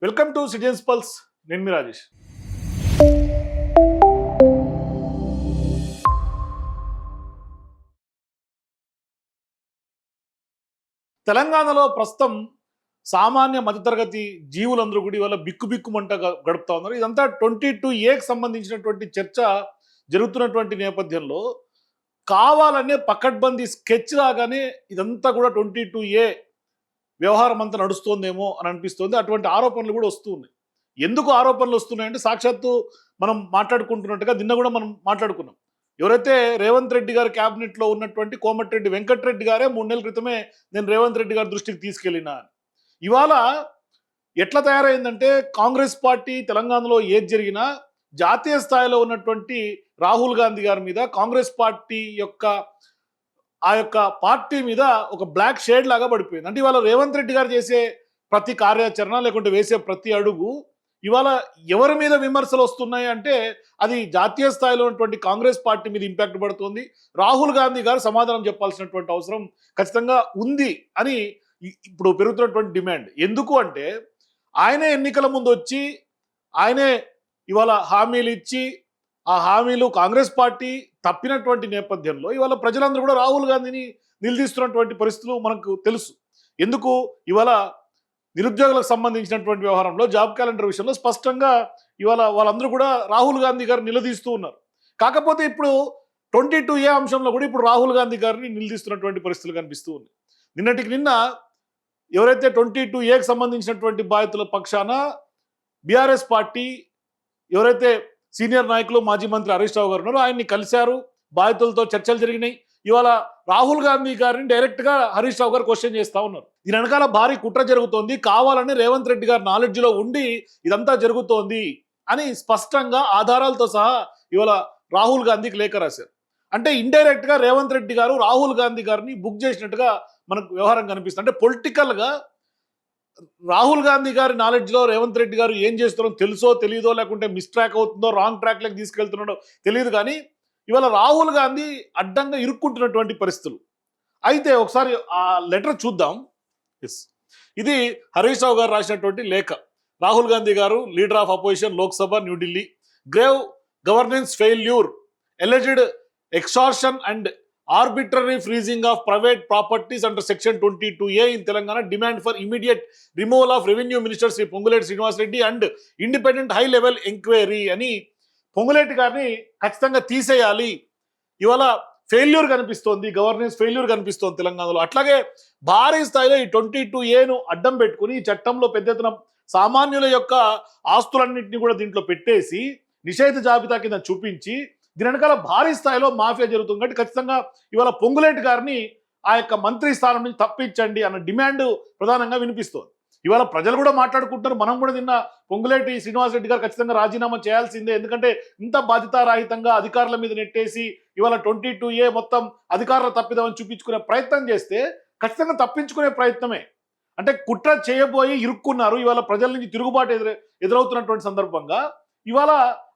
Welcome to citizens pulse. నేను మీ రాజేష్. తెలంగాణలో ప్రస్తుతం సామాన్య మధ్యతరగతి జీవులందరూ కూడా ఇవాళ బిక్కుబిక్కుమంట గడుపుతా ఉన్నారు. ఇదంతా 22A సంబంధించినటువంటి చర్చ జరుగుతున్నటువంటి నేపథ్యంలో కావాలనే పకడ్బందీ స్కెచ్ లాగానే ఇదంతా కూడా 22A వ్యవహారం అంతా నడుస్తోందేమో అని అనిపిస్తోంది. అటువంటి ఆరోపణలు కూడా వస్తూ ఉన్నాయి. ఎందుకు ఆరోపణలు వస్తున్నాయంటే సాక్షాత్తు మనం మాట్లాడుకుంటున్నట్టుగా నిన్న కూడా మనం మాట్లాడుకున్నాం. ఎవరైతే రేవంత్ రెడ్డి గారి క్యాబినెట్లో ఉన్నటువంటి కోమటిరెడ్డి వెంకటరెడ్డి గారే 3 నెలల క్రితమే నేను రేవంత్ రెడ్డి గారి దృష్టికి తీసుకెళ్ళినా. ఇవాళ ఎట్లా తయారైందంటే కాంగ్రెస్ పార్టీ తెలంగాణలో ఏది జరిగినా జాతీయ స్థాయిలో ఉన్నటువంటి రాహుల్ గాంధీ గారి మీద కాంగ్రెస్ పార్టీ యొక్క ఆ యొక్క పార్టీ మీద ఒక బ్లాక్ షేడ్ లాగా పడిపోయింది. అంటే ఇవాళ రేవంత్ రెడ్డి గారు చేసే ప్రతి కార్యాచరణ లేకుంటే వేసే ప్రతి అడుగు ఇవాళ ఎవరి మీద విమర్శలు వస్తున్నాయి అంటే అది జాతీయ స్థాయిలో ఉన్నటువంటి కాంగ్రెస్ పార్టీ మీద ఇంపాక్ట్ పడుతుంది. రాహుల్ గాంధీ గారు సమాధానం చెప్పాల్సినటువంటి అవసరం ఖచ్చితంగా ఉంది అని ఇప్పుడు పెరుగుతున్నటువంటి డిమాండ్. ఎందుకు అంటే ఆయనే ఎన్నికల ముందు వచ్చి ఆయనే ఇవాళ హామీలు ఇచ్చి ఆ హామీలు కాంగ్రెస్ పార్టీ తప్పినటువంటి నేపథ్యంలో ఇవాళ ప్రజలందరూ కూడా రాహుల్ గాంధీని నిలదీస్తున్నటువంటి పరిస్థితులు మనకు తెలుసు. ఎందుకు ఇవాళ నిరుద్యోగులకు సంబంధించినటువంటి వ్యవహారంలో జాబ్ క్యాలెండర్ విషయంలో స్పష్టంగా ఇవాళ వాళ్ళందరూ కూడా రాహుల్ గాంధీ గారిని నిలదీస్తూ ఉన్నారు. కాకపోతే ఇప్పుడు 22A అంశంలో కూడా ఇప్పుడు రాహుల్ గాంధీ గారిని నిలదీస్తున్నటువంటి పరిస్థితులు కనిపిస్తూ ఉన్నాయి. నిన్నటికి నిన్న ఎవరైతే 22Aకి సంబంధించినటువంటి బాధితుల పక్షాన బీఆర్ఎస్ పార్టీ ఎవరైతే సీనియర్ నాయకులు మాజీ మంత్రి హరీష్ రావు గారు ఉన్నారో ఆయన్ని కలిశారు, బాధితులతో చర్చలు జరిగినాయి. ఇవాళ రాహుల్ గాంధీ గారిని డైరెక్ట్ గా హరీష్ రావు గారు క్వశ్చన్ చేస్తా ఉన్నారు. దీని వెనకాల భారీ కుట్ర జరుగుతోంది, కావాలని రేవంత్ రెడ్డి గారి నాలెడ్జ్ లో ఉండి ఇదంతా జరుగుతోంది అని స్పష్టంగా ఆధారాలతో సహా ఇవాళ రాహుల్ గాంధీకి లేఖ రాశారు. అంటే ఇండైరెక్ట్ గా రేవంత్ రెడ్డి గారు రాహుల్ గాంధీ గారిని బుక్ చేసినట్టుగా మనకు వ్యవహారం కనిపిస్తుంది. అంటే పొలిటికల్ గా రాహుల్ గాంధీ గారి నాలెడ్జ్ లో రేవంత్ రెడ్డి గారు ఏం చేస్తున్నారో తెలుసో తెలియదో లేకుంటే మిస్ ట్రాక్ అవుతుందో రాంగ్ ట్రాక్ లకి తీసుకెళ్తున్నాడో తెలియదు. కానీ ఇవాళ రాహుల్ గాంధీ అడ్డంగా ఇరుక్కుంటున్నటువంటి పరిస్థితులు. అయితే ఒకసారి ఆ లెటర్ చూద్దాం. ఇది హరీష్ రావు గారు రాసినటువంటి లేఖ. Rahul Gandhi garu, leader of opposition, Lok Sabha, New Delhi. Grave governance failure, alleged extortion and arbitrary freezing of private properties under section 22A in Telangana, demand for immediate removal of revenue minister Sri Ponguleti Srinivas Reddy and independent high level inquiry అని పొంగులేటి గారిని ఖచ్చితంగా తీసేయాలి. ఇవాళ failure కనిపిస్తోంది, governance failure కనిపిస్తోంది తెలంగాణలో. అట్లాగే భారీ స్థాయిలో ఈ 22Aను అడ్డం పెట్టుకుని ఈ చట్టంలో పెద్ద ఎత్తున సామాన్యుల యొక్క ఆస్తులన్నింటినీ కూడా దీంట్లో పెట్టేసి నిషేధ జాబితా కింద చూపించి దీని వెనకాల భారీ స్థాయిలో మాఫియా జరుగుతుంది. కాబట్టి ఖచ్చితంగా ఇవాళ పొంగులేటి గారిని ఆ యొక్క మంత్రి స్థానం నుంచి తప్పించండి అన్న డిమాండ్ ప్రధానంగా వినిపిస్తోంది. ఇవాళ ప్రజలు కూడా మాట్లాడుకుంటున్నారు. మనం కూడా నిన్న పొంగులేటి శ్రీనివాస్ రెడ్డి గారు ఖచ్చితంగా రాజీనామా చేయాల్సిందే, ఎందుకంటే ఇంత బాధ్యతారాహితంగా అధికారుల మీద నెట్టేసి ఇవాళ 22A మొత్తం అధికారుల తప్పిదమని చూపించుకునే ప్రయత్నం చేస్తే ఖచ్చితంగా తప్పించుకునే ప్రయత్నమే. అంటే కుట్ర చేయబోయి ఇరుక్కున్నారు. ఇవాళ ప్రజల నుంచి తిరుగుబాటు ఎదురవుతున్నటువంటి సందర్భంగా ఇవాళ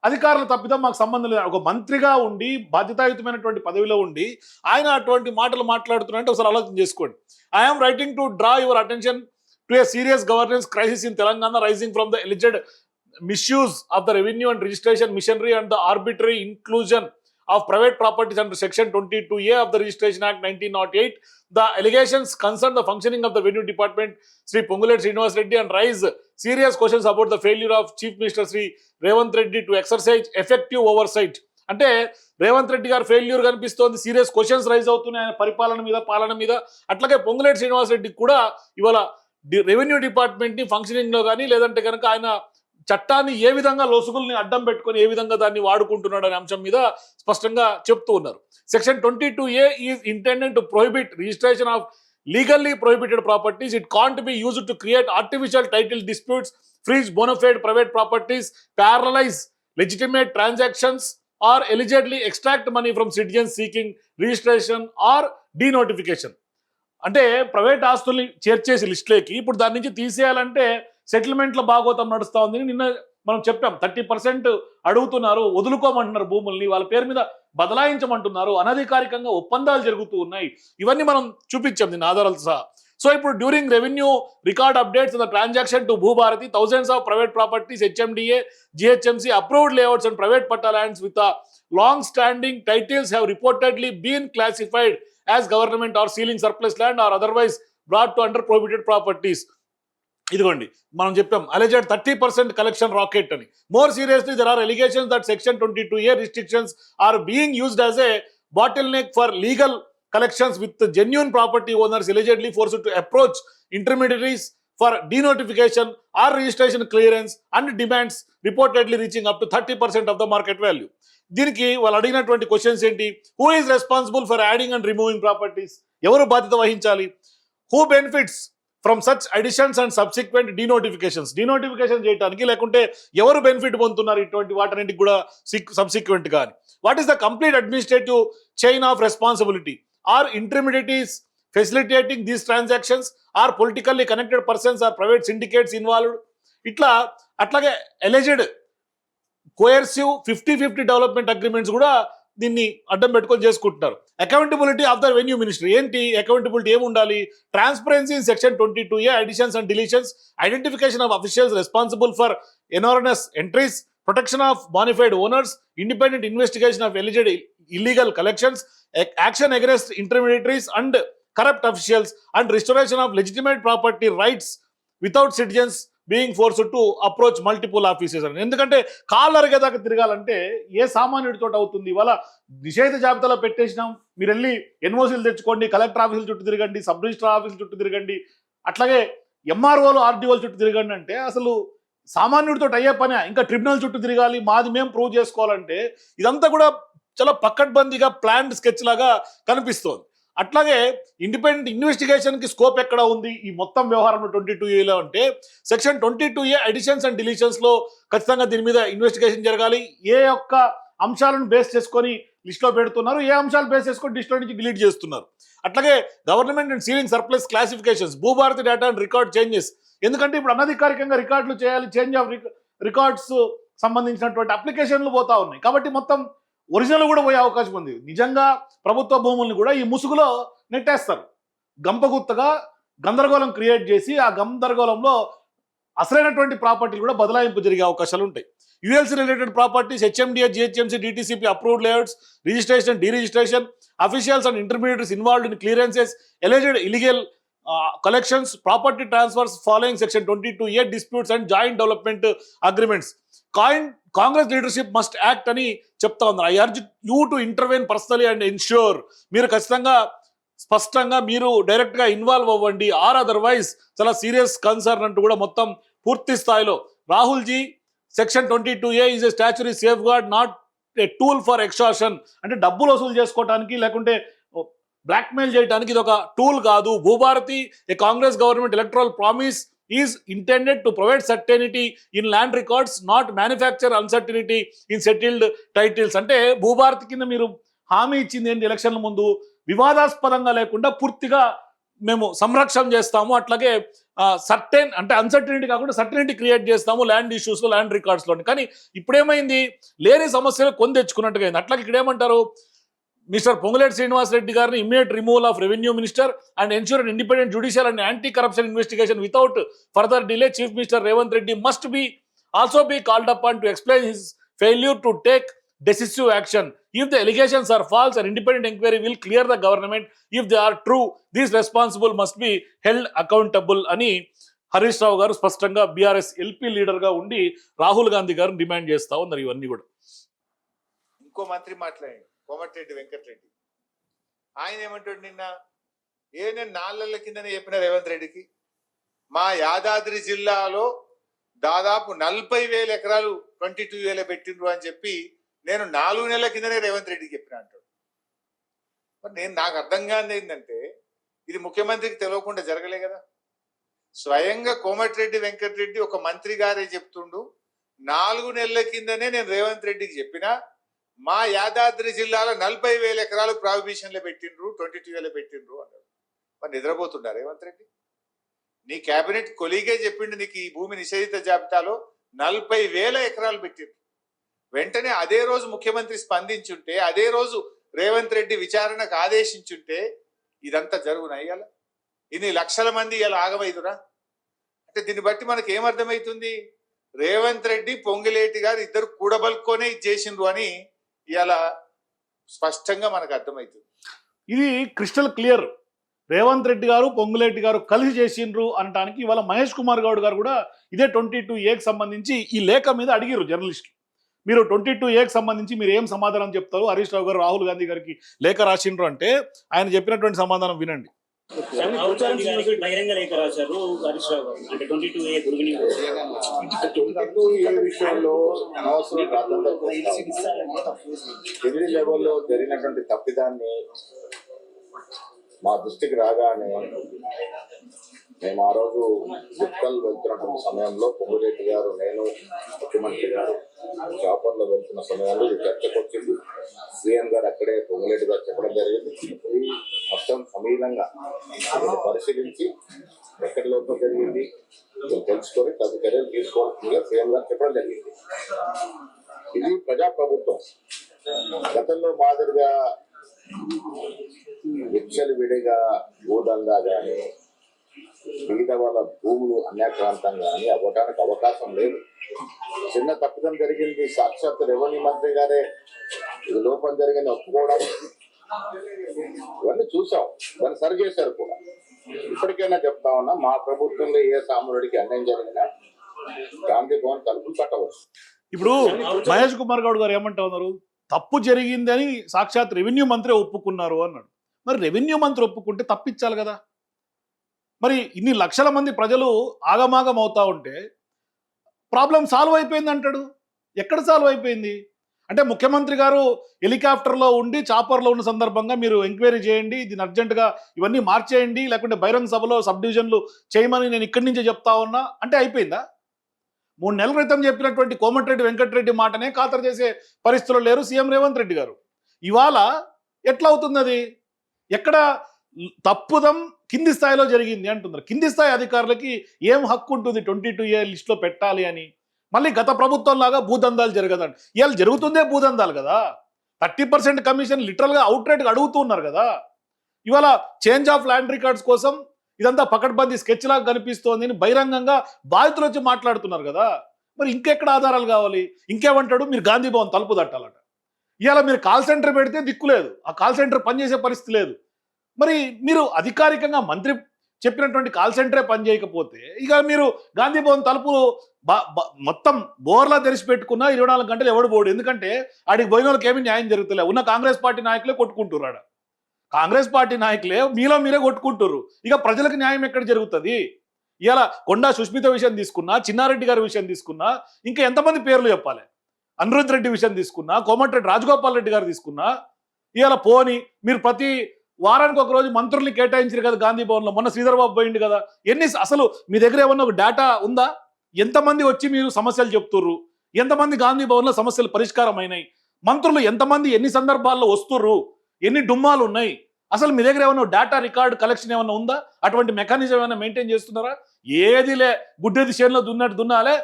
అధికారుల తప్పిదం మాకు సంబంధం లేదు. ఒక మంత్రిగా ఉండి బాధ్యతాయుతమైనటువంటి పదవిలో ఉండి ఆయన అటువంటి మాటలు మాట్లాడుతున్నారంటే ఒకసారి ఆలోచన చేసుకోండి. I'm writing to draw your attention to a serious governance crisis in Telangana rising from the alleged misuse of the revenue and registration machinery and the arbitrary inclusion of private properties under section 22A of the Registration Act 1908. The allegations concern the functioning of the Revenue Department Sri Ponguleti Srinivas Reddy and raise serious questions about the failure of Chief Minister Sri Revanth Reddy to exercise effective oversight. అంటే రేవంత్ రెడ్డి గారు failure కనిపిస్తోంది, serious questions rise అవుతున్నాయి ఆయన పరిపాలన మీద, పాలన మీద. అట్లాగే పొంగులేటి శ్రీనివాస్ రెడ్డి కూడా ఇవాళ రెవెన్యూ డిపార్ట్మెంట్ ని ఫంక్షనింగ్ లో కానీ లేదంటే కనుక ఆయన చట్టాన్ని ఏ విధంగా లొసుగుల్ని అడ్డం పెట్టుకొని ఏ విధంగా దాన్ని వాడుకుంటున్నాడు అనే అంశం మీద స్పష్టంగా చెప్తూ ఉన్నారు. Section 22A is intended to prohibit registration of legally prohibited properties. It can't be used to create artificial title disputes, freeze bona fide private properties, paralyze legitimate transactions or allegedly extract money from citizens seeking registration or denotification. అంటే private ఆస్తుల్ని చేర్చేసి లిస్టులోకి ఇప్పుడు దాని నుంచి తీసేయాలంటే సెటిల్మెంట్ల భాగోతం నడుస్తూ ఉంది. నిన్న మనం చెప్పాం 30% అడుగుతున్నారు, వదులుకోమంటున్నారు భూముల్ని, వాళ్ళ పేరు మీద బదలాయించమంటున్నారు, అనధికారికంగా ఒప్పందాలు జరుగుతూ ఉన్నాయి. ఇవన్నీ మనం చూపించాం నిన్న ఆధారాలతో సహా. సో ఇప్పుడు during revenue record updates the transaction to Bhubharati thousands of private properties HMDA GHMC approved layouts and private patta lands with long standing titles have reportedly been classified as government or ceiling surplus land or otherwise brought to under prohibited properties. ఇదిగోండి మనం చెప్పాం alleged 30% collection racket అని. More seriously there are allegations that section 22A restrictions are being used as a bottleneck for legal collections with the genuine property owners allegedly forced to approach intermediaries for denotification or registration clearance and demands reportedly reaching up to 30% of the market value. దీనికి వాళ్ళు అడిగినటువంటి questions ఏంటి? Who is responsible for adding and removing properties? ఎవరు బాధ్యత వహించాలి? Who benefits from such additions and subsequent denotifications? Denotification చేయడానికి లేకుంటే ఎవరు బెనిఫిట్ పొందుతున్నారు ఇటువంటి వాటన్నిటికి కూడా సబ్సిక్వెంట్ కానీ? What is the complete administrative chain of responsibility? Are intermediaries facilitating these transactions? Are politically connected persons or private syndicates involved? ఇట్లా అట్లాగే ఎలిజెడ్ కోయర్సివ్ 50-50 డెవలప్మెంట్ అగ్రిమెంట్స్ కూడా దీన్ని అడ్డం పెట్టుకొని చేసుకుంటున్నారు. Accountability of the revenue ministry ఏంటి? అకౌంటబిలిటీ ఏమి ఉండాలి? Transparency in section 22A additions and deletions, identification of officials responsible for enormous entries, protection of bona fide owners, independent investigation of alleged illegal collections, action against intermediaries and corrupt officials, and restoration of legitimate property rights without citizens being forced to approach multiple offices. ఎందుకంటే కాళ్ళు అరిగేదాకా తిరగాలంటే ఏ సామాన్యుడితో అవుతుంది? ఇవాళ నిషేధ జాబితాలో పెట్టేసినాం, మీరు వెళ్ళి ఎన్ఓసీలు తెచ్చుకోండి, కలెక్టర్ ఆఫీసుల చుట్టూ తిరగండి, సబ్ రిజిస్టర్ ఆఫీసుల చుట్టూ తిరగండి, అట్లాగే ఎంఆర్ఓలు ఆర్డీఓల చుట్టూ తిరగండి అంటే అసలు సామాన్యుడితో అయ్యే పనే. ఇంకా ట్రిబ్యునల్ చుట్టూ తిరగాలి, మాది మేము ప్రూవ్ చేసుకోవాలంటే ఇదంతా కూడా చాలా పక్కడ్బందీగా ప్లాన్డ్ స్కెచ్ లాగా కనిపిస్తోంది. అట్లాగే ఇండిపెండెంట్ ఇన్వెస్టిగేషన్ కి స్కోప్ ఎక్కడ ఉంది ఈ మొత్తం వ్యవహారంలో 22Aలో అంటే section 22A additions and deletions లో ఖచ్చితంగా దీని మీద ఇన్వెస్టిగేషన్ జరగాలి. ఏ యొక్క అంశాలను బేస్ చేసుకొని లిస్ట్లో పెడుతున్నారు, ఏ అంశాలు బేస్ చేసుకొని లిస్ట్లో నుంచి డిలీట్ చేస్తున్నారు. అట్లాగే government and ceiling surplus classifications, Bhubharati data and record changes. ఎందుకంటే ఇప్పుడు అనధికారికంగా రికార్డులు చేయాలి, చేంజ్ ఆఫ్ రికార్డ్స్ సంబంధించినటువంటి అప్లికేషన్లు పోతా ఉన్నాయి. కాబట్టి మొత్తం ఒరిజినల్ కూడా పోయే అవకాశం ఉంది. నిజంగా ప్రభుత్వ భూముల్ని కూడా ఈ ముసుగులో నెట్టేస్తారు. గంపగుత్తగా గందరగోళం క్రియేట్ చేసి ఆ గందరగోళంలో అసలైనటువంటి ప్రాపర్టీలు కూడా బదలాయింపు జరిగే అవకాశాలు ఉంటాయి. ULC related properties, HMDA, GHMC, DTCP approved layouts, registration, deregistration, officials and intermediates involved in clearances, alleged illegal collections, property transfers following section 22A disputes and joint development agreements. Congress leadership must act అని చెప్తా ఉన్నారు. I urge you to intervene personally and ensure. మీరు ఖచ్చితంగా స్పష్టంగా మీరు డైరెక్ట్గా involve అవ్వండి, or otherwise చాలా సీరియస్ కన్సర్న్ అంటూ కూడా మొత్తం పూర్తి స్థాయిలో Rahul ji section 22A is a statutory safeguard, not a tool for extortion. అంటే డబ్బులు వసూలు చేసుకోవడానికి లేకుంటే బ్లాక్మెయిల్ చేయడానికి ఇది ఒక టూల్ కాదు. Bhubharati a Congress government electoral promise is intended to provide certainty in land records, not manufacture uncertainty in settled titles. అంటే భూభారతి కింద మీరు హామీ ఇచ్చింది ఏంటి? ఎలక్షన్ల ముందు వివాదాస్పదంగా లేకుండా పూర్తిగా మేము సంరక్షణ చేస్తాము, అట్లాగే సర్టెన్ అంటే అన్సర్టెనిటీ కాకుండా సర్టెనిటీ క్రియేట్ చేస్తాము ల్యాండ్ ఇష్యూస్లో, ల్యాండ్ రికార్డ్స్లో. కానీ ఇప్పుడేమైంది? లేని సమస్యలు కొని తెచ్చుకున్నట్టుగా అయింది. అట్లాగే ఇక్కడ ఏమంటారు? మిస్టర్ పొంగులేటి శ్రీనివాస్ రెడ్డి గారిని immediate removal of revenue minister and ensure and independent judicial and anti corruption investigation without further delay. Chief minister Revanth Reddy must be also be called upon to explain his failure to take decisive action. If the allegations are false, an independent inquiry will clear the government. If they are true, these responsible must be held accountable అని హరీష్ రావు గారు స్పష్టంగా BRS LP లీడర్గా ఉండి రాహుల్ గాంధీ గారు demand చేస్తా ఉన్నారు. ఇవన్నీ కూడా ఇంకో మంత్రి మాట్లాడండి, కోమటిరెడ్డి వెంకటరెడ్డి. ఆయన ఏమంటాడు? నిన్న నేను 4 నెలల కిందనే చెప్పిన రేవంత్ రెడ్డికి, మా యాదాద్రి జిల్లాలో దాదాపు 40,000 ఎకరాలు 22A పెట్టిండ్రు అని చెప్పి నేను 4 నెలల కిందనే రేవంత్ రెడ్డికి చెప్పిన అంటాడు. మరి నాకు అర్థం కాని ఏంటంటే ఇది ముఖ్యమంత్రికి తెలియకుండా జరగలే కదా. స్వయంగా కోమటిరెడ్డి వెంకటరెడ్డి ఒక మంత్రి గారే చెప్తుండు, 4 నెలల కిందనే నేను రేవంత్ రెడ్డికి చెప్పిన మా యాదాద్రి జిల్లాలో 40,000 ఎకరాలు ప్రాహిబిషన్లో పెట్టిండ్రు, 22A పెట్టిండ్రు అన్నాడు. మరి నిద్రపోతుండా రేవంత్ రెడ్డి? నీ కేబినెట్ కొలీగే చెప్పిండు నీకు ఈ భూమి నిషేధిత జాబితాలో 40,000 ఎకరాలు పెట్టిండ్రు. వెంటనే అదే రోజు ముఖ్యమంత్రి స్పందించుంటే, అదే రోజు రేవంత్ రెడ్డి విచారణకు ఆదేశించుంటే ఇదంతా జరుగునయ్యాల. ఇన్ని లక్షల మంది ఇలా ఆగమైదురా అంటే దీన్ని బట్టి మనకి ఏమర్థమవుతుంది? రేవంత్ రెడ్డి పొంగిలేటి గారు ఇద్దరు కూడబలుకొనే ఇది చేసిండ్రు అని ఇలా స్పష్టంగా మనకు అర్థమవుతుంది. ఇది క్రిస్టల్ క్లియర్. రేవంత్ రెడ్డి గారు పొంగులేటి గారు కలిసి చేసిండ్రు అనటానికి ఇవాళ మహేష్ కుమార్ గౌడ్ గారు కూడా ఇదే 22A సంబంధించి ఈ లేఖ మీద అడిగారు జర్నలిస్టులు. మీరు 22A సంబంధించి మీరు ఏం సమాధానం చెప్తారు? హరీష్ రావు గారు రాహుల్ గాంధీ గారికి లేఖ రాసిండ్రు అంటే ఆయన చెప్పినటువంటి సమాధానం వినండి. రాహుల్ గాంధీ గారికి బహిరంగ లేఖ రాశారు హరీష్ రావు గారు. అంటే 22A గురువిని 22A విషయంలో అనవసరం రాద్ధాంతం ఢిల్లీ లెవెల్లో జరిగినటువంటి తప్పిదాన్ని మా దృష్టికి రాగానే మేము ఆ రోజు గుప్తల్ వెళ్తున్నటువంటి సమయంలో పొంగులేటి గారు, నేను, ముఖ్యమంత్రి గారు చాపర్లో వెళ్తున్న సమయంలో ఇది చర్చకు వచ్చింది. సీఎం గారు అక్కడే పొంగులేటి గారు చెప్పడం జరిగింది. ఇది మొత్తం సమీలంగా పరిశీలించి ఎక్కడి లోపం జరిగింది తెలుసుకొని తగు చర్యలు తీసుకోవాల్సిందిగా సీఎం గారు చెప్పడం జరిగింది. ఇది ప్రజాప్రభుత్వం. గతంలో మాదిరిగా విచ్చలు విడిగా భూదందా కానీ మిగతా వాళ్ళ భూములు అన్యాక్రాంతం కానీ అవ్వటానికి అవకాశం లేదు. చిన్న తప్పిదం జరిగింది, సాక్షాత్ రెవెన్యూ మంత్రి గారే ఇది లోపం జరిగింది ఒప్పుకోవడం, ఇవన్నీ చూసాం. దాన్ని సరి చేశారు కూడా. ఇప్పటికైనా చెప్తా ఉన్నా, మా ప్రభుత్వంలో ఏ సామాన్యుడికి అన్యాయం జరిగినా గాంధీ భవన్ తలుపులు కట్టవచ్చు. ఇప్పుడు మహేష్ కుమార్ గౌడ్ గారు ఏమంటా ఉన్నారు? తప్పు జరిగిందని సాక్షాత్ రెవెన్యూ మంత్రి ఒప్పుకున్నారు అన్నాడు. మరి రెవెన్యూ మంత్రి ఒప్పుకుంటే తప్పించాలి కదా. మరి ఇన్ని లక్షల మంది ప్రజలు ఆగమాగం అవుతా ఉంటే ప్రాబ్లం సాల్వ్ అయిపోయింది అంటాడు. ఎక్కడ సాల్వ్ అయిపోయింది అంటే ముఖ్యమంత్రి గారు హెలికాప్టర్లో ఉండి చాపర్లో ఉన్న సందర్భంగా మీరు ఎంక్వైరీ చేయండి, దీన్ని అర్జెంటుగా ఇవన్నీ మార్చేయండి, లేకుంటే బహిరంగ సభలో సబ్ డివిజన్లు చేయమని నేను ఇక్కడి నుంచే చెప్తా ఉన్నా అంటే అయిపోయిందా? 3 నెలల క్రితం చెప్పినటువంటి కోమటిరెడ్డి వెంకటరెడ్డి మాటనే ఖాతరు చేసే పరిస్థితుల్లో లేరు సీఎం రేవంత్ రెడ్డి గారు. ఇవాళ ఎట్లా అవుతుంది? అది ఎక్కడ తప్పుదం కింది స్థాయిలో జరిగింది అంటున్నారు. కింది స్థాయి అధికారులకి ఏం హక్కు ఉంటుంది 22A లిస్టులో పెట్టాలి అని? మళ్ళీ గత ప్రభుత్వం లాగా భూదందాలు జరగదండి. ఇవాళ జరుగుతుందే భూదందాలు కదా. 30% కమిషన్ లిటరల్గా అవుట్ రైట్గా అడుగుతూ ఉన్నారు కదా. ఇవాళ చేంజ్ ఆఫ్ ల్యాండ్ రికార్డ్స్ కోసం ఇదంతా పకడ్బందీ స్కెచ్ లాగా కనిపిస్తోంది అని బహిరంగంగా బాధితులు వచ్చి మాట్లాడుతున్నారు కదా. మరి ఇంకెక్కడ ఆధారాలు కావాలి? ఇంకేమంటాడు? మీరు గాంధీ భవన్ తలుపు తట్టాలట. ఇవాళ మీరు కాల్ సెంటర్ పెడితే దిక్కు లేదు, ఆ కాల్ సెంటర్ పనిచేసే పరిస్థితి లేదు. మరి మీరు అధికారికంగా మంత్రి చెప్పినటువంటి కాల్ సెంటరే పనిచేయకపోతే ఇక మీరు గాంధీ భవన్ తలుపులు మొత్తం బోర్లా తెరిచి పెట్టుకున్నా 24 గంటలు ఎవడు పోడు. ఎందుకంటే ఆడికి పోయిన వాళ్ళకి ఏమీ న్యాయం జరుగుతలే. ఉన్న కాంగ్రెస్ పార్టీ నాయకులే కొట్టుకుంటున్నాడు. కాంగ్రెస్ పార్టీ నాయకులే మీలో మీరే కొట్టుకుంటున్నారు. ఇక ప్రజలకు న్యాయం ఎక్కడ జరుగుతుంది? ఇలా కొండా సుష్మిత విషయం తీసుకున్నా, చిన్నారెడ్డి గారి విషయం తీసుకున్నా, ఇంకా ఎంతమంది పేర్లు చెప్పాలి? అనిరుద్ధ్ రెడ్డి విషయం తీసుకున్నా, కోమటిరెడ్డి రాజగోపాల్ రెడ్డి గారు తీసుకున్నా, ఇవాళ పోని మీరు ప్రతి వారానికి ఒక రోజు మంత్రుల్ని కేటాయించారు కదా గాంధీ భవన్లో. మొన్న శ్రీధర్ బాబు పోయింది కదా. అసలు మీ దగ్గర ఏమన్నా ఒక డేటా ఉందా? ఎంతమంది వచ్చి మీరు సమస్యలు చెప్తుర్రు? ఎంతమంది గాంధీ భవన్లో సమస్యలు పరిష్కారం అయినాయి? మంత్రులు ఎంతమంది ఎన్ని సందర్భాల్లో వస్తుర్రు? ఎన్ని డుమ్మాలు ఉన్నాయి? అసలు మీ దగ్గర ఏమన్నా డేటా రికార్డ్ కలెక్షన్ ఏమన్నా ఉందా? అటువంటి మెకానిజం ఏమైనా మెయింటైన్ చేస్తున్నారా? ఏది లే, గుడ్డేది చేనులో దున్నట్టు దున్నాలే,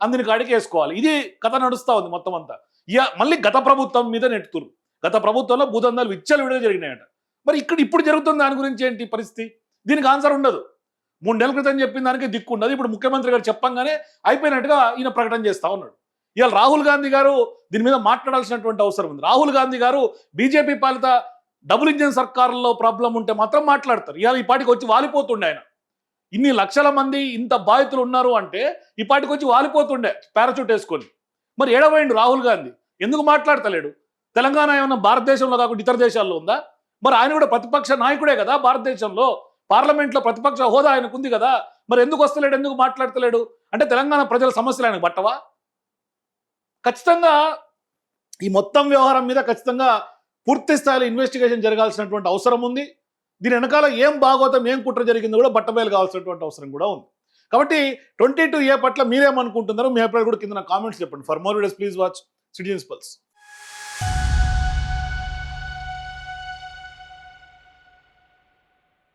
అందుని కాడికి వేసుకోవాలి. ఇది కథ నడుస్తూ ఉంది మొత్తం అంతా. ఇక మళ్ళీ గత ప్రభుత్వం మీద నెట్టుతురు. గత ప్రభుత్వంలో భూదందాలు విచ్చలు విడుదల జరిగినాయట. మరి ఇప్పుడు జరుగుతుంది దాని గురించి ఏంటి పరిస్థితి? దీనికి ఆన్సర్ ఉండదు. 3 నెలల క్రితం చెప్పిన దానికి దిక్కు ఉండదు. ఇప్పుడు ముఖ్యమంత్రి గారు చెప్పంగానే అయిపోయినట్టుగా ఈయన ప్రకటన చేస్తా ఉన్నాడు. ఇవాళ రాహుల్ గాంధీ గారు దీని మీద మాట్లాడాల్సినటువంటి అవసరం ఉంది. రాహుల్ గాంధీ గారు బీజేపీ పాలిత డబుల్ ఇంజిన్ సర్కారులో ప్రాబ్లం ఉంటే మాత్రం మాట్లాడతారు. ఇవాళ ఈ పాటికి వచ్చి వాలిపోతుండే ఆయన. ఇన్ని లక్షల మంది ఇంత బాధితులు ఉన్నారు అంటే ఈ పాటికి వచ్చి వాలిపోతుండే పారాచూట్ వేసుకొని. మరి ఏడవైండు రాహుల్ గాంధీ? ఎందుకు మాట్లాడతలేడు? తెలంగాణ ఏమన్నా భారతదేశంలో కాకుండా ఇతర దేశాల్లో ఉందా? మరి ఆయన కూడా ప్రతిపక్ష నాయకుడే కదా భారతదేశంలో. పార్లమెంట్లో ప్రతిపక్ష హోదా ఆయనకు ఉంది కదా. మరి ఎందుకు వస్తలేడు? ఎందుకు మాట్లాడతలేడు? అంటే తెలంగాణ ప్రజల సమస్యలు ఆయనకు పట్టవా? ఖచ్చితంగా ఈ మొత్తం వ్యవహారం మీద ఖచ్చితంగా పూర్తి స్థాయిలో ఇన్వెస్టిగేషన్ జరగాల్సినటువంటి అవసరం ఉంది. దీని వెనకాల ఏం భాగవతం, ఏం కుట్ర జరిగిందో కూడా బట్టబయలు కావాల్సినటువంటి అవసరం కూడా ఉంది. కాబట్టి 22A పట్ల మీరేమనుకుంటున్నారో మీ అభిప్రాయాలు కూడా కింద కామెంట్స్ చెప్పండి. For more videos please watch citizens pulse.